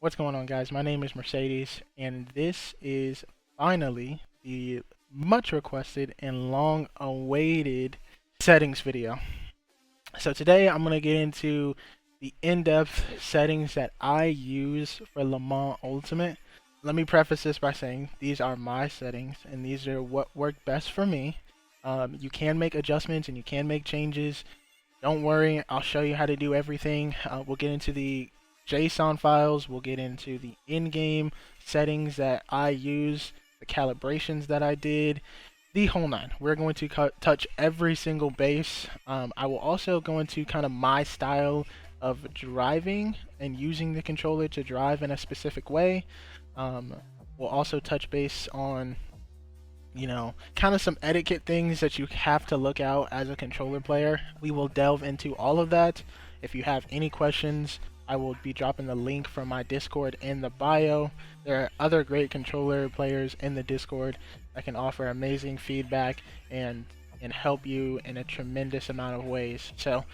What's going on, guys? My name is Mercedes, and this is finally the much requested and long awaited settings video. So today I'm going to get into the in-depth settings that I use for Le Mans Ultimate. Let me preface this by saying these are my settings and these are what work best for me. You can make adjustments and you can make changes. Don't worry, I'll show you how to do everything. We'll get into the JSON files, we'll get into the in-game settings that I use, the calibrations that I did, the whole nine. We're going to touch every single base. I will also go into kind of my style of driving and using the controller to drive in a specific way. We'll also touch base on kind of some etiquette things that you have to look out as a controller player. We will delve into all of that. If you have any questions, I will be dropping the link from my Discord in the bio. There are other great controller players in the Discord that can offer amazing feedback and help you in a tremendous amount of ways. So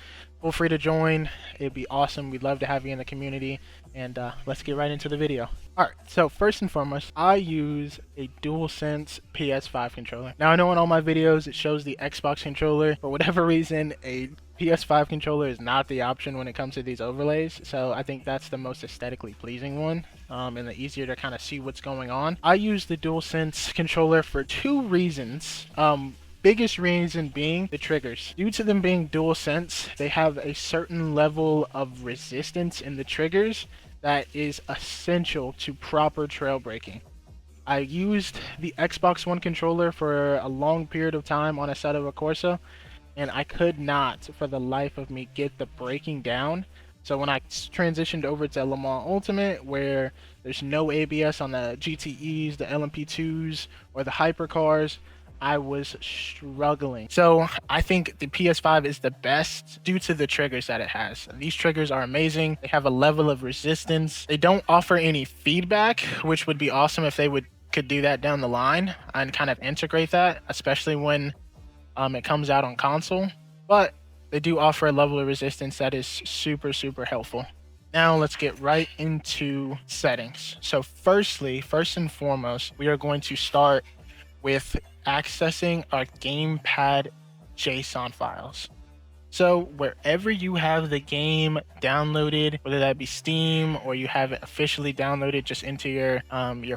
feel free to join. It'd be awesome. We'd love to have you in the community. And let's get right into the video. Alright, so first and foremost, I use a DualSense PS5 controller. Now I know in all my videos it shows the Xbox controller. For whatever reason, a PS5 controller is not the option when it comes to these overlays. So I think that's the most aesthetically pleasing one. And the easier to kind of see what's going on. I use the DualSense controller for two reasons. Biggest reason being the triggers. Due to them being DualSense, they have a certain level of resistance in the triggers that is essential to proper trail braking. I used the Xbox One controller for a long period of time on a set of a Corsa, and I could not, for the life of me, get the braking down. So when I transitioned over to Le Mans Ultimate, where there's no ABS on the GTEs, the LMP2s, or the hypercars, I was struggling. So I think the PS5 is the best due to the triggers that it has. These triggers are amazing. They have a level of resistance. They don't offer any feedback, which would be awesome if they could do that down the line and kind of integrate that, especially when it comes out on console. But they do offer a level of resistance that is super, super helpful. Now let's get right into settings. So first and foremost, we are going to start with accessing our gamepad.json files. So wherever you have the game downloaded, whether that be Steam or you have it officially downloaded just into your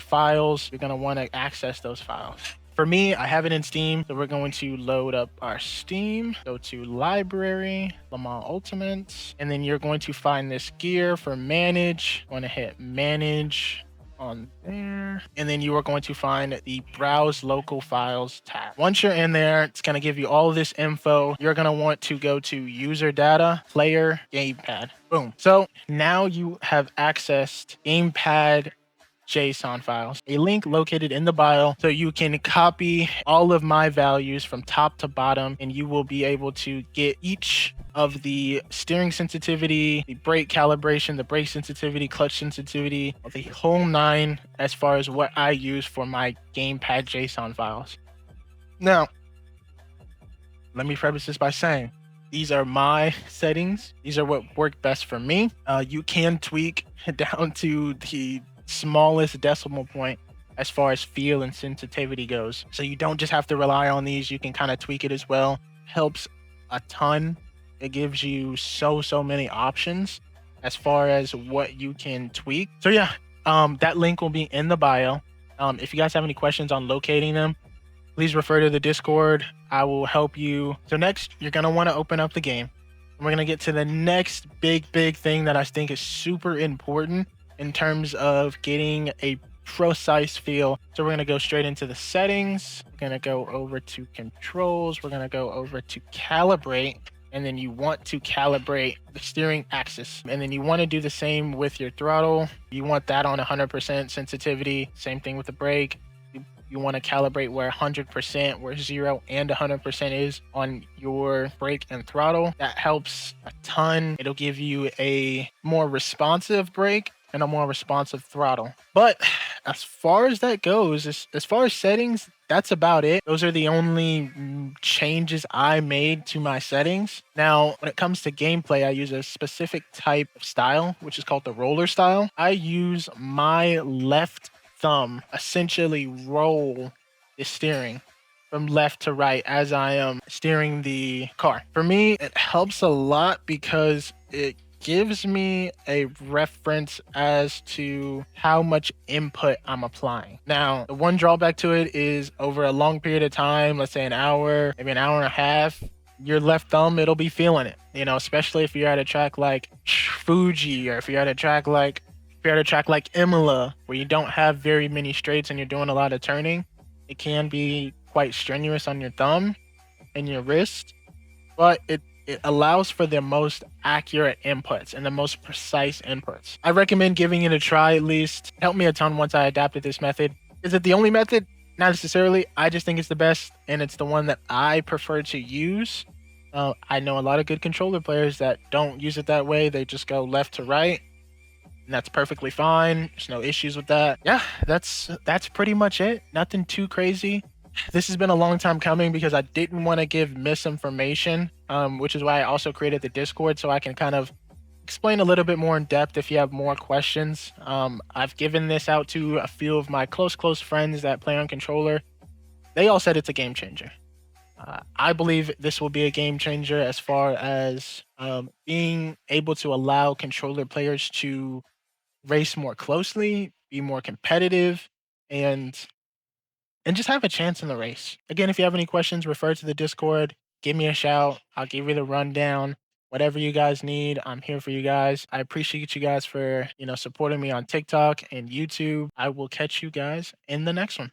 files, you're going to want to access those files. For me, I have it in Steam, so we're going to load up our Steam, go to Library, Le Mans Ultimate, and then you're going to find this gear for Manage. I'm going to hit Manage on there, and then you are going to find the Browse Local Files tab. Once you're in there, it's going to give you all of this info. You're going to want to go to User Data, Player, Gamepad. Boom. So now you have accessed Gamepad JSON files, a link located in the bio, so you can copy all of my values from top to bottom, and you will be able to get each of the steering sensitivity, the brake calibration, the brake sensitivity, clutch sensitivity, the whole nine as far as what I use for my gamepad JSON files. Now, let me preface this by saying these are my settings. These are what work best for me. You can tweak down to the smallest decimal point as far as feel and sensitivity goes. So you don't just have to rely on these. You can kind of tweak it as well. Helps a ton. It gives you so many options as far as what you can tweak. So yeah, that link will be in the bio. If you guys have any questions on locating them, please refer to the Discord. I will help you. So next, you're going to want to open up the game. And we're going to get to the next big thing that I think is super important in terms of getting a precise feel. So we're going to go straight into the settings. We're going to go over to controls. We're going to go over to calibrate. And then you want to calibrate the steering axis. And then you want to do the same with your throttle. You want that on 100% sensitivity. Same thing with the brake. You want to calibrate where 100%, where 0 and 100% is on your brake and throttle. That helps a ton. It'll give you a more responsive brake and a more responsive throttle. But as far as that goes, as far as settings, that's about it. Those are the only changes I made to my settings. Now, when it comes to gameplay, I use a specific type of style, which is called the roller style. I use my left thumb essentially roll the steering from left to right as I am steering the car. For me, it helps a lot because it gives me a reference as to how much input I'm applying. Now, the one drawback to it is over a long period of time, let's say an hour, maybe an hour and a half, your left thumb, it'll be feeling it, especially if you're at a track like Fuji, or if you're at a track like Imola, where you don't have very many straights and you're doing a lot of turning. It can be quite strenuous on your thumb and your wrist, but it allows for the most accurate inputs and the most precise inputs. I recommend giving it a try at least. It helped me a ton once I adapted this method. Is it the only method? Not necessarily. I just think it's the best, and it's the one that I prefer to use. I know a lot of good controller players that don't use it that way. They just go left to right, and that's perfectly fine. There's no issues with that. Yeah, that's pretty much it. Nothing too crazy. This has been a long time coming because I didn't want to give misinformation, which is why I also created the Discord, so I can kind of explain a little bit more in depth if you have more questions. I've given this out to a few of my close friends that play on controller. They all said it's a game changer. I believe this will be a game changer as far as being able to allow controller players to race more closely, be more competitive, and just have a chance in the race. Again, if you have any questions, refer to the Discord. Give me a shout. I'll give you the rundown. Whatever you guys need, I'm here for you guys. I appreciate you guys for, supporting me on TikTok and YouTube. I will catch you guys in the next one.